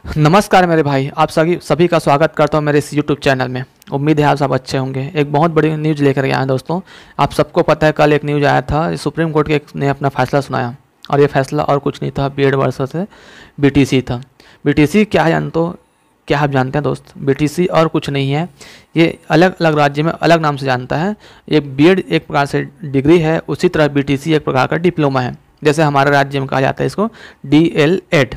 नमस्कार मेरे भाई, आप सभी का स्वागत करता हूं मेरे इस यूट्यूब चैनल में। उम्मीद है आप सब अच्छे होंगे। एक बहुत बड़ी न्यूज़ लेकर आए हैं दोस्तों। आप सबको पता है कल एक न्यूज़ आया था, सुप्रीम कोर्ट ने अपना फैसला सुनाया और ये फैसला और कुछ नहीं था, बीएड वर्सेस बीटीसी था। बीटीसी क्या है क्या आप जानते हैं दोस्त? बीटीसी और कुछ नहीं है, ये अलग अलग राज्य में अलग नाम से जानता है। ये बीएड एक प्रकार से डिग्री है, उसी तरह बीटीसी एक प्रकार का डिप्लोमा है। जैसे हमारे राज्य में कहा जाता है इसको डीएलएड।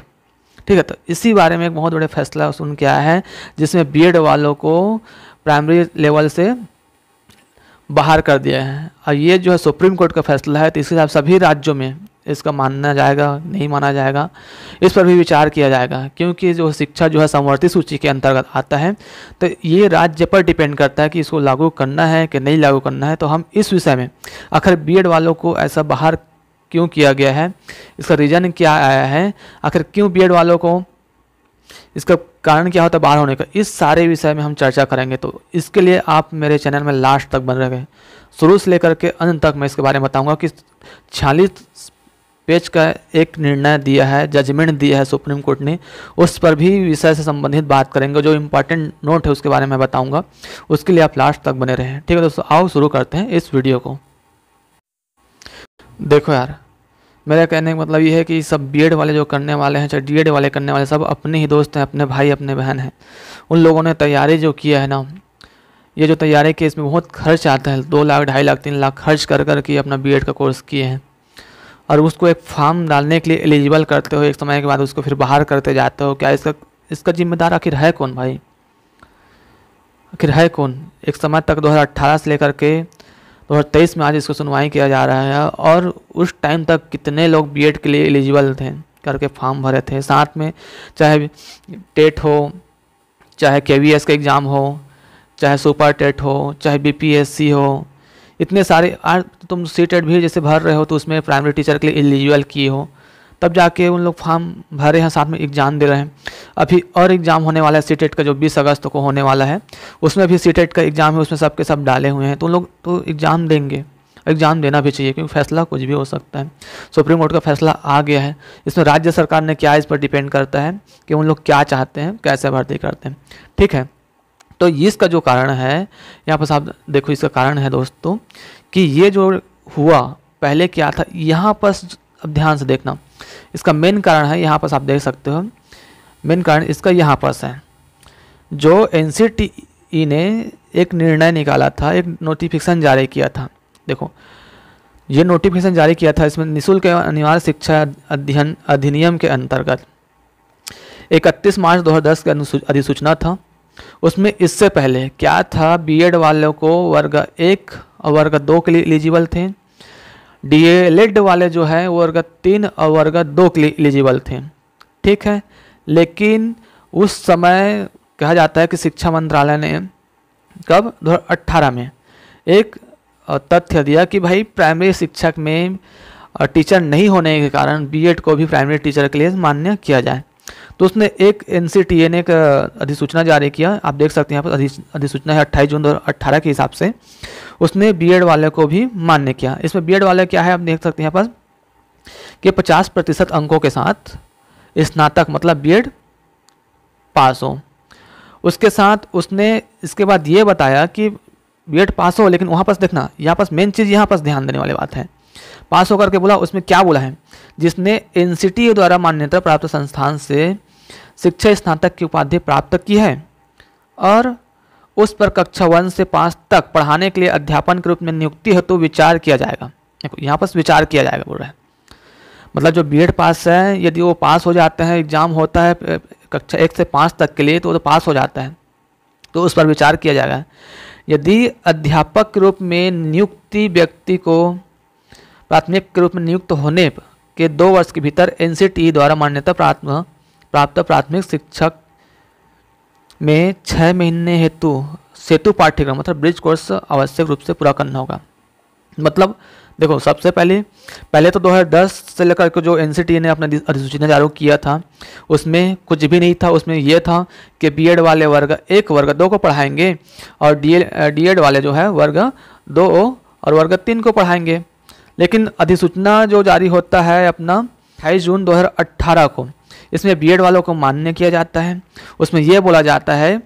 ठीक है, तो इसी बारे में एक बहुत बड़े फैसला सुन के आया है, जिसमें बीएड वालों को प्राइमरी लेवल से बाहर कर दिया है। और ये जो है सुप्रीम कोर्ट का फैसला है, तो इसके साथ सभी राज्यों में इसका मानना जाएगा, नहीं माना जाएगा, इस पर भी विचार किया जाएगा। क्योंकि जो शिक्षा जो है समवर्ती सूची के अंतर्गत आता है, तो ये राज्य पर डिपेंड करता है कि इसको लागू करना है कि नहीं लागू करना है। तो हम इस विषय में आखिर बीएड वालों को ऐसा बाहर क्यों किया गया है, इसका रीज़न क्या आया है, आखिर क्यों बीएड वालों को, इसका कारण क्या होता है बाहर होने का, इस सारे विषय में हम चर्चा करेंगे। तो इसके लिए आप मेरे चैनल में लास्ट तक बने रहे, शुरू से लेकर के अंत तक मैं इसके बारे में बताऊंगा कि 46 पेज का एक निर्णय दिया है, जजमेंट दिया है सुप्रीम कोर्ट ने, उस पर भी विषय से संबंधित बात करेंगे। जो इम्पोर्टेंट नोट है उसके बारे में बताऊँगा, उसके लिए आप लास्ट तक बने रहें। ठीक है दोस्तों, आओ शुरू करते हैं इस वीडियो को। देखो यार, मेरा कहने का मतलब ये है कि सब बीएड वाले जो करने वाले हैं, चाहे डीएड वाले करने वाले, सब अपने ही दोस्त हैं, अपने भाई अपने बहन हैं। उन लोगों ने तैयारी जो किया है ना, ये जो तैयारी की इसमें बहुत खर्च आता है, 2 लाख 2.5 लाख 3 लाख खर्च कर कर के अपना बीएड का कोर्स किए हैं, और उसको एक फॉर्म डालने के लिए एलिजिबल करते हो, एक समय के बाद उसको फिर बाहर करते जाते हो। क्या इसका जिम्मेदार आखिर है कौन भाई? आखिर है कौन? एक समय तक 2018 से लेकर के 2023 में आज इसको सुनवाई किया जा रहा है, और उस टाइम तक कितने लोग बीएड के लिए एलिजिबल थे, करके फॉर्म भरे थे। साथ में चाहे टेट हो, चाहे केवीएस का एग्ज़ाम हो, चाहे सुपर टेट हो, चाहे बीपीएससी हो, इतने सारे। आज तुम सीटेट भी जैसे भर रहे हो तो उसमें प्राइमरी टीचर के लिए एलिजिबल किए हो, तब जाके उन लोग फॉर्म भरे हैं, साथ में एग्ज़ाम दे रहे हैं। अभी और एग्ज़ाम होने वाला है सीटेट का, जो 20 अगस्त को होने वाला है, उसमें भी सीटेट का एग्ज़ाम है, उसमें सबके सब डाले हुए हैं। तो उन लोग तो एग्ज़ाम देंगे, एग्ज़ाम देना भी चाहिए, क्योंकि फैसला कुछ भी हो सकता है। सुप्रीम कोर्ट का फैसला आ गया है, इसमें राज्य सरकार ने क्या, इस पर डिपेंड करता है कि उन लोग क्या चाहते हैं, कैसे भर्ती करते हैं। ठीक है, तो इसका जो कारण है यहाँ पर आप देखो, इसका कारण है दोस्तों कि ये जो हुआ पहले क्या था, यहाँ पर अब ध्यान से देखना, इसका मेन कारण है, यहाँ पर आप देख सकते हो, मेन कारण इसका यहाँ पर है। जो एनसीटीई ने एक निर्णय निकाला था, एक नोटिफिकेशन जारी किया था। देखो, ये नोटिफिकेशन जारी किया था, इसमें निःशुल्क एवं अनिवार्य शिक्षा अध्ययन अधिनियम के अंतर्गत 31 मार्च 2010 का अधिसूचना था। उसमें इससे पहले क्या था, बीएड वालों को वर्ग 1 और वर्ग 2 के लिए एलिजिबल थे, डीएलएड वाले जो है वर्ग 3 और वर्ग 2 के लिए एलिजिबल थे। ठीक है, लेकिन उस समय कहा जाता है कि शिक्षा मंत्रालय ने कब 2018 में एक तथ्य दिया कि भाई प्राइमरी शिक्षक में टीचर नहीं होने के कारण बीएड को भी प्राइमरी टीचर के लिए मान्य किया जाए। तो उसने एक एनसीटीए ने एक अधिसूचना जारी किया, आप देख सकते हैं यहाँ पर अधिसूचना है 28 जून 2018 के हिसाब से, उसने बीएड वाले को भी मान्य किया। इसमें बीएड वाले क्या है, आप देख सकते हैं यहाँ पर कि 50% अंकों के साथ स्नातक मतलब बीएड पास हो। उसके साथ उसने इसके बाद ये बताया कि बीएड पास हो, लेकिन वहाँ पर देखना, यहाँ पर मेन चीज़ यहाँ पर ध्यान देने वाली बात है, पास होकर के बोला, उसमें क्या बोला है, जिसने एनसीटीई द्वारा मान्यता प्राप्त संस्थान से शिक्षा स्नातक की उपाधि प्राप्त की है और उस पर कक्षा 1 से 5 तक पढ़ाने के लिए अध्यापन के रूप में नियुक्ति हेतु तो विचार किया जाएगा। यहाँ पर विचार किया जाएगा बोल रहा है, मतलब जो बीएड पास है, यदि वो पास हो जाते हैं, एग्ज़ाम होता है कक्षा 1 से 5 तक के लिए, तो वो तो पास हो जाता है, तो उस पर विचार किया जाएगा। यदि अध्यापक के रूप में नियुक्ति व्यक्ति को प्राथमिक के रूप में नियुक्त होने के 2 वर्ष के भीतर एनसीटीई द्वारा मान्यता प्राप्त प्राथमिक शिक्षक में 6 महीने हेतु सेतु पाठ्यक्रम मतलब ब्रिज कोर्स आवश्यक रूप से पूरा करना होगा। मतलब देखो, सबसे पहले तो 2010 से लेकर के जो एनसीटीई ने अपना अधिसूचना जारी किया था, उसमें कुछ भी नहीं था। उसमें यह था कि बीएड वाले वर्ग 1 वर्ग 2 को पढ़ाएंगे और डीएड वाले जो है वर्ग 2 और वर्ग 3 को पढ़ाएंगे। लेकिन अधिसूचना जो जारी होता है अपना 28 जून 2018 को, इसमें बीएड वालों को मान्य किया जाता है। उसमें यह बोला जाता है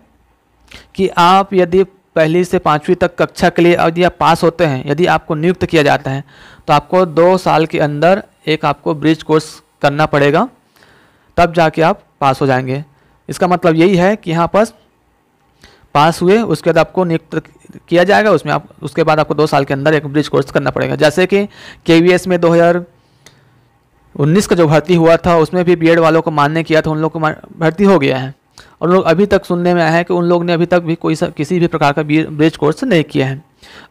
कि आप यदि पहली से 5वीं तक कक्षा के लिए यदि आप पास होते हैं, यदि आपको नियुक्त किया जाता है, तो आपको 2 साल के अंदर एक आपको ब्रिज कोर्स करना पड़ेगा, तब जाके आप पास हो जाएंगे। इसका मतलब यही है कि यहाँ पर पास हुए उसके बाद आपको नियुक्त किया जाएगा, उसमें आप उसके बाद आपको 2 साल के अंदर एक ब्रिज कोर्स करना पड़ेगा। जैसे कि केवीएस में 2019 का जो भर्ती हुआ था उसमें भी बीएड वालों को मान्य किया था, उन लोग को भर्ती हो गया है। और लोग अभी तक सुनने में आया है कि उन लोग ने अभी तक भी किसी भी प्रकार का ब्रिज कोर्स नहीं किया है।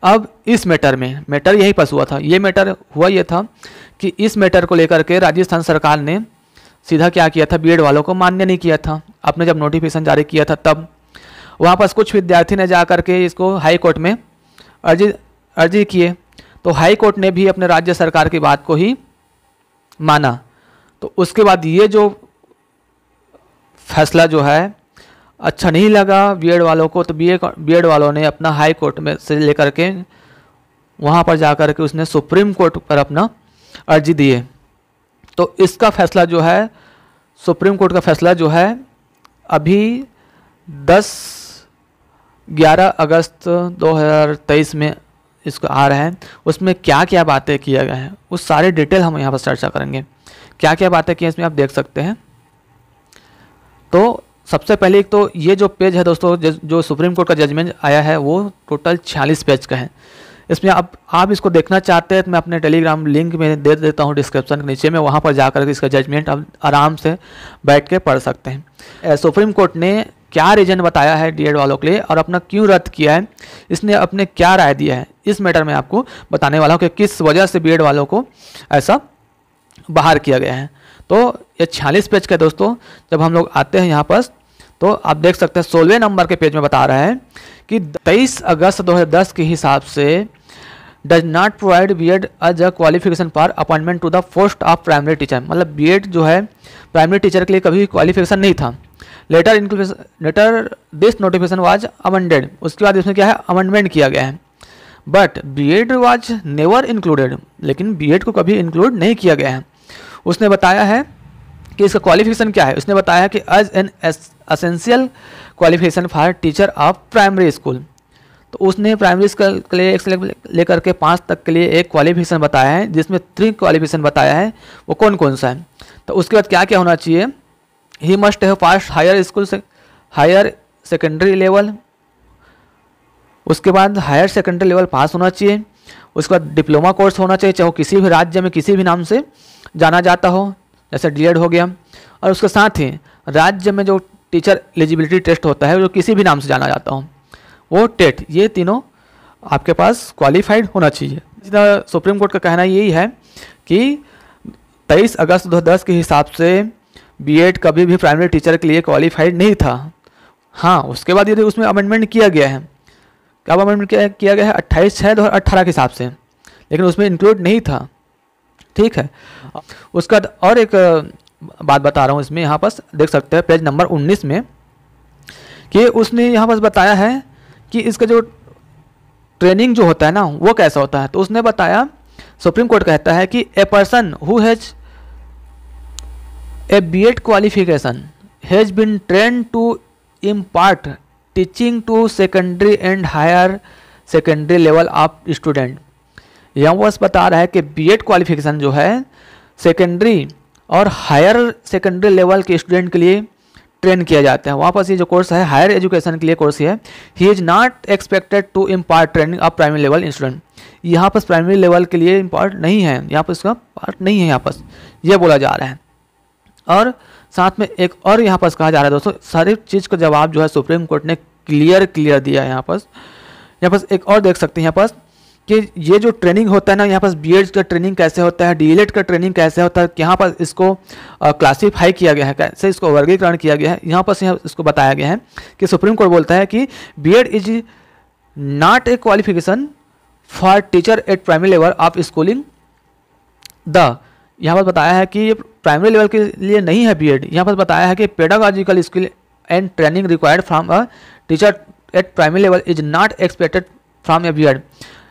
अब इस मैटर में मैटर यही पास हुआ था, ये मैटर हुआ ये था कि इस मैटर को लेकर के राजस्थान सरकार ने सीधा क्या किया था, बीएड वालों को मान्य नहीं किया था। आपने जब नोटिफिकेशन जारी किया था तब वहाँ पर कुछ विद्यार्थी ने जा करके इसको हाई कोर्ट में अर्जी किए, तो हाई कोर्ट ने भी अपने राज्य सरकार की बात को ही माना। तो उसके बाद ये जो फैसला जो है अच्छा नहीं लगा बीएड वालों को, तो बीएड वालों ने अपना हाई कोर्ट में से लेकर के वहाँ पर जा कर के उसने सुप्रीम कोर्ट पर अपना अर्जी दिए। तो इसका फैसला जो है, सुप्रीम कोर्ट का फैसला जो है अभी 11 अगस्त 2023 में इसको आ रहा है। उसमें क्या क्या बातें किया गया है उस सारे डिटेल हम यहाँ पर चर्चा करेंगे। क्या क्या बातें की इसमें आप देख सकते हैं। तो सबसे पहले एक तो ये जो पेज है दोस्तों, जो सुप्रीम कोर्ट का जजमेंट आया है वो टोटल 46 पेज का है। इसमें आप इसको देखना चाहते हैं तो मैं अपने टेलीग्राम लिंक में दे देता हूँ डिस्क्रिप्शन के नीचे में, वहाँ पर जाकर के इसका जजमेंट आप आराम से बैठ के पढ़ सकते हैं। सुप्रीम कोर्ट ने क्या रीजन बताया है बीएड वालों के लिए और अपना क्यों रद्द किया है, इसने अपने क्या राय दिया है, इस मैटर में आपको बताने वाला हूँ कि किस वजह से बीएड वालों को ऐसा बाहर किया गया है। तो ये 46 पेज का दोस्तों, जब हम लोग आते हैं यहाँ पर तो आप देख सकते हैं 16वें नंबर के पेज में बता रहा है कि 23 अगस्त 2010 के हिसाब से does not provide BEd as a qualification for appointment to the post of primary teacher. मतलब बीएड जो है प्राइमरी टीचर के लिए कभी क्वालिफिकेशन नहीं था। Later this notification was amended, उसके बाद इसमें क्या है अमेंडमेंट किया गया है। But BEd was never included, लेकिन बीएड को कभी इंक्लूड नहीं किया गया है। उसने बताया है कि इसका क्वालिफिकेशन क्या है, उसने बताया कि as an essential qualification for teacher of primary school. तो उसने प्राइमरी स्कूल के लिए 1 से लेकर के 5 तक के लिए एक क्वालिफिकेशन बताया है, जिसमें 3 क्वालिफिकेशन बताया है। वो कौन कौन सा है, तो उसके बाद क्या क्या होना चाहिए, he must have pass higher school से हायर सेकेंडरी लेवल, उसके बाद हायर सेकेंडरी लेवल पास होना चाहिए, उसके बाद डिप्लोमा कोर्स होना चाहिए, चाहे वो किसी भी राज्य में किसी भी नाम से जाना जाता हो, जैसे डीएड हो गया। और उसके साथ ही राज्य में जो टीचर एलिजिबिलिटी टेस्ट होता है जो किसी भी नाम से जाना जाता हो, वो टेट, ये तीनों आपके पास क्वालिफाइड होना चाहिए। जितना सुप्रीम कोर्ट का कहना यही है कि 23 अगस्त 2010 के हिसाब से बीएड कभी भी प्राइमरी टीचर के लिए क्वालिफाइड नहीं था। हाँ, उसके बाद यदि उसमें अमेंडमेंट किया गया है, कब अमेंडमेंट किया गया है 28/6/2018 के हिसाब से, लेकिन उसमें इंक्लूड नहीं था। ठीक है, उसका और एक बात बता रहा हूँ इसमें, यहाँ पर देख सकते हैं पेज नंबर 19 में कि उसने यहाँ पर बताया है कि इसका जो ट्रेनिंग जो होता है ना वो कैसा होता है। तो उसने बताया, सुप्रीम कोर्ट कहता है कि a person who has a BEd qualification has been trained to impart teaching to secondary and higher secondary level of student. यहाँ बस बता रहा है कि बीएड क्वालिफिकेशन जो है सेकेंडरी और हायर सेकेंडरी लेवल के स्टूडेंट के लिए ट्रेन किया जाता है। वहाँ पर ये जो कोर्स है हायर एजुकेशन के लिए कोर्स है। He is not expected to impart training of primary level student. यहाँ पर प्राइमरी लेवल के लिए इम्पार्ट नहीं है, यहाँ पर इसका पार्ट नहीं है, यहाँ पर यह बोला जा रहा है। और साथ में एक और यहाँ पर कहा जा रहा है दोस्तों, सारी चीज़ का जवाब जो है सुप्रीम कोर्ट ने क्लियर दिया है। यहाँ पर एक और देख सकते हैं यहाँ पर कि ये जो ट्रेनिंग होता है ना, यहाँ पर बीएड का ट्रेनिंग कैसे होता है, डीएलएड का ट्रेनिंग कैसे होता है, यहाँ पर इसको क्लासीफाई किया गया है, कैसे इसको वर्गीकरण किया गया है। यहाँ पर इसको बताया गया है कि सुप्रीम कोर्ट बोलता है कि BEd is not a qualification for teacher at primary level of schooling the. यहाँ पर बताया है कि ये प्राइमरी लेवल के लिए नहीं है बीएड। यहाँ पर बताया है कि pedagogical skill and training required from a teacher at primary level is not expected from a BEd.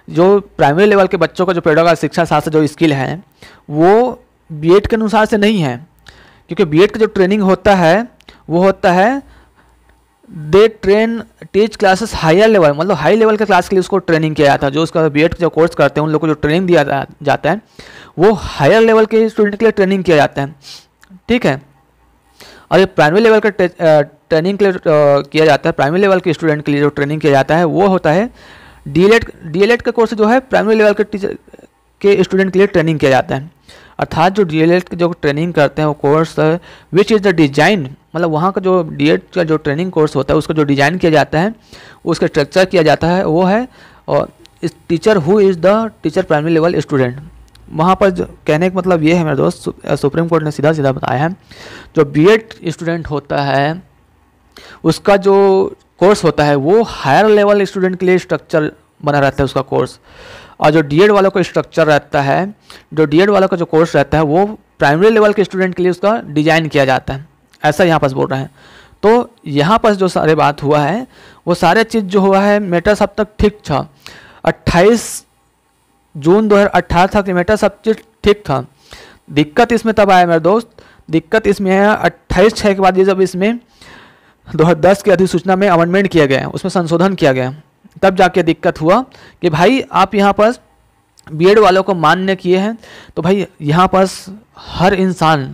जो प्राइमरी लेवल के बच्चों का जो पेडागॉजिकल शिक्षा शास्त्र जो स्किल है वो बीएड के अनुसार से नहीं है, क्योंकि बीएड का जो ट्रेनिंग होता है वो होता है they train teach classes higher level, मतलब हाई लेवल के क्लास के लिए उसको ट्रेनिंग किया जाता है। जो उसका बीएड जो कोर्स करते हैं उन लोगों को जो ट्रेनिंग दिया जाता है वो हायर लेवल के स्टूडेंट के लिए ट्रेनिंग किया जाता है, ठीक है। और ये प्राइमरी लेवल का ट्रेनिंग के लिए किया जाता है, प्राइमरी लेवल के स्टूडेंट के लिए जो ट्रेनिंग किया जाता है वो होता है डीएलएड का कोर्स जो है प्राइमरी लेवल के टीचर के स्टूडेंट के लिए ट्रेनिंग किया जाता है। अर्थात जो डीएलएड की जो ट्रेनिंग करते हैं वो course which is the design, मतलब वहाँ का जो डीएड का जो ट्रेनिंग कोर्स होता है उसका जो डिज़ाइन किया जाता है, उसका स्ट्रक्चर किया जाता है, वो है और इस teacher who is the teacher primary level student. वहाँ पर कहने का मतलब ये है मेरे दोस्त, सुप्रीम कोर्ट ने सीधा सीधा बताया है जो बीएड स्टूडेंट होता है उसका जो कोर्स होता है वो हायर लेवल स्टूडेंट के लिए स्ट्रक्चर बना रहता है उसका कोर्स, और जो डीएड वालों का स्ट्रक्चर रहता है, जो डीएड वालों का जो कोर्स रहता है वो प्राइमरी लेवल के स्टूडेंट के लिए उसका डिज़ाइन किया जाता है, ऐसा यहाँ पर बोल रहे हैं। तो यहाँ पर जो सारे बात हुआ है वो सारे चीज़ जो हुआ है मैटर सब तक ठीक था। 28 जून 2018 तक मैटर सब चीज़ ठीक था। दिक्कत इसमें तब आया मेरे दोस्त, दिक्कत इसमें है 28/6 के बाद ये जब इसमें 2010 की अधिसूचना में अमेंडमेंट किया गया, उसमें संशोधन किया गया, तब जाके दिक्कत हुआ कि भाई आप यहाँ पर बीएड वालों को मान्य किए हैं तो भाई यहाँ पर हर इंसान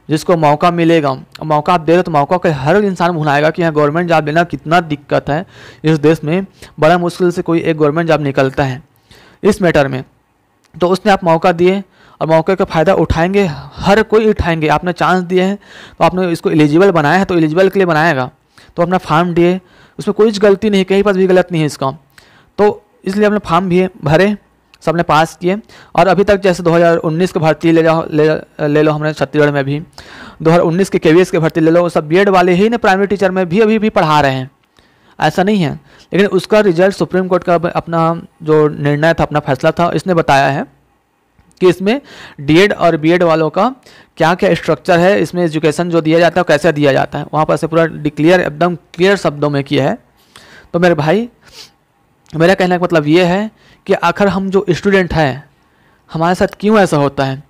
जिसको मौका मिलेगा, मौका आप दे रहे तो मौका के हर इंसान भुलाएगा कि यहाँ गवर्नमेंट जॉब लेना कितना दिक्कत है इस देश में, बड़ा मुश्किल से कोई एक गवर्नमेंट जॉब निकलता है इस मैटर में। तो उसने आप मौका दिए और मौके का फ़ायदा उठाएंगे, हर कोई उठाएंगे। आपने चांस दिए हैं तो आपने इसको एलिजिबल बनाया है तो एलिजिबल के लिए बनाएगा, तो अपना फॉर्म दिए, उसमें कोई गलती नहीं, कहीं पर भी गलत नहीं है इसका, तो इसलिए अपने फॉर्म भी भरे, सबने पास किए। और अभी तक जैसे 2019 की भर्ती ले लो, हमने छत्तीसगढ़ में भी 2019 के केवीएस की भर्ती ले लो, सब बीएड वाले ही ने प्राइमरी टीचर में भी अभी भी पढ़ा रहे हैं, ऐसा नहीं है। लेकिन उसका रिजल्ट सुप्रीम कोर्ट का अपना जो निर्णय था, अपना फैसला था, इसने बताया है कि इसमें डीएड और बीएड वालों का क्या क्या स्ट्रक्चर है, इसमें एजुकेशन जो दिया जाता है कैसे दिया जाता है, वहाँ पर से पूरा डिक्लेयर एकदम क्लियर शब्दों में किया है। तो मेरे भाई, मेरा कहने का मतलब ये है कि आखिर हम जो स्टूडेंट हैं हमारे साथ क्यों ऐसा होता है,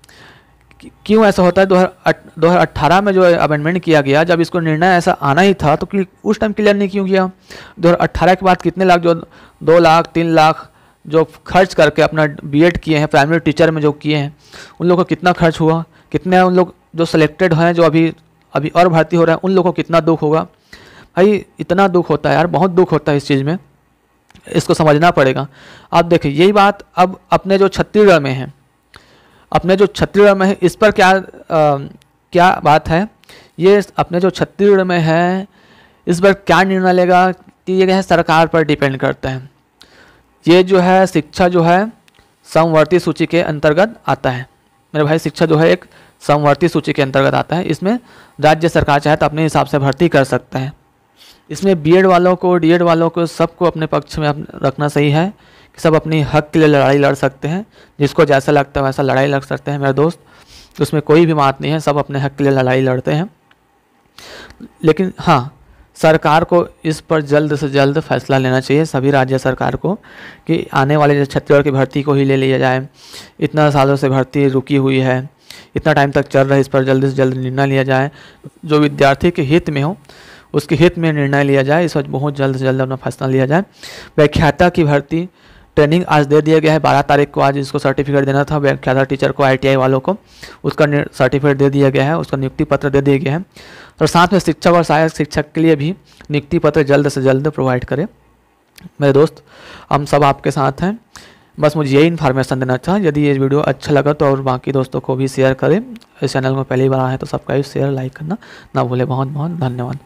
क्यों ऐसा होता है। 2018 में जो अमेंडमेंट किया गया, जब इसको निर्णय ऐसा आना ही था तो उस टाइम क्लियर नहीं क्यों किया। 2018 के बाद कितने लाख, जो 2 लाख 3 लाख जो खर्च करके अपना बीएड किए हैं, प्राइमरी टीचर में जो किए हैं, उन लोगों को कितना खर्च हुआ, कितने उन लोग जो सिलेक्टेड हैं, जो अभी और भर्ती हो रहे हैं, उन लोगों को कितना दुख होगा। भाई इतना दुख होता है यार, बहुत दुख होता है इस चीज़ में, इसको समझना पड़ेगा। आप देखिए यही बात अब अपने जो छत्तीसगढ़ में है, इस पर क्या बात है, ये अपने जो छत्तीसगढ़ में है इस पर क्या निर्णय लेगा कि ये है सरकार पर डिपेंड करता है। ये जो है शिक्षा जो है समवर्ती सूची के अंतर्गत आता है मेरे भाई, शिक्षा जो है एक समवर्ती सूची के अंतर्गत आता है। इसमें राज्य सरकार चाहे तो अपने हिसाब से भर्ती कर सकता है। इसमें बीएड वालों को, डीएड वालों को, सबको अपने पक्ष में रखना सही है कि सब अपनी हक के लिए लड़ाई लड़ सकते हैं, जिसको जैसा लगता है वैसा लड़ाई लड़ सकते हैं मेरे दोस्त, उसमें कोई भी बात नहीं है, सब अपने हक के लिए लड़ाई लड़ते हैं। लेकिन हाँ, सरकार को इस पर जल्द से जल्द फैसला लेना चाहिए, सभी राज्य सरकार को, कि आने वाले जो छत्तीसगढ़ की भर्ती को ही ले लिया जाए। इतना सालों से भर्ती रुकी हुई है, इतना टाइम तक चल रहा है, इस पर जल्द से जल्द निर्णय लिया जाए, जो विद्यार्थी के हित में हो उसके हित में निर्णय लिया जाए। इस वक्त बहुत जल्द से जल्द अपना फैसला लिया जाए। व्याख्याता की भर्ती ट्रेनिंग आज दे दिया गया है, 12 तारीख को आज इसको सर्टिफिकेट देना था व्याख्याता टीचर को, आईटीआई वालों को, उसका सर्टिफिकेट दे दिया गया है, उसका नियुक्ति पत्र दे दिया गया है। और साथ में शिक्षक और सहायक शिक्षक के लिए भी नियुक्ति पत्र जल्द से जल्द प्रोवाइड करें। मेरे दोस्त, हम सब आपके साथ हैं, बस मुझे यही इन्फॉर्मेशन देना था। यदि ये वीडियो अच्छा लगा तो और बाकी दोस्तों को भी शेयर करें। इस चैनल को पहली बार आए तो सब्सक्राइब, शेयर, लाइक करना ना भूलें। बहुत बहुत धन्यवाद।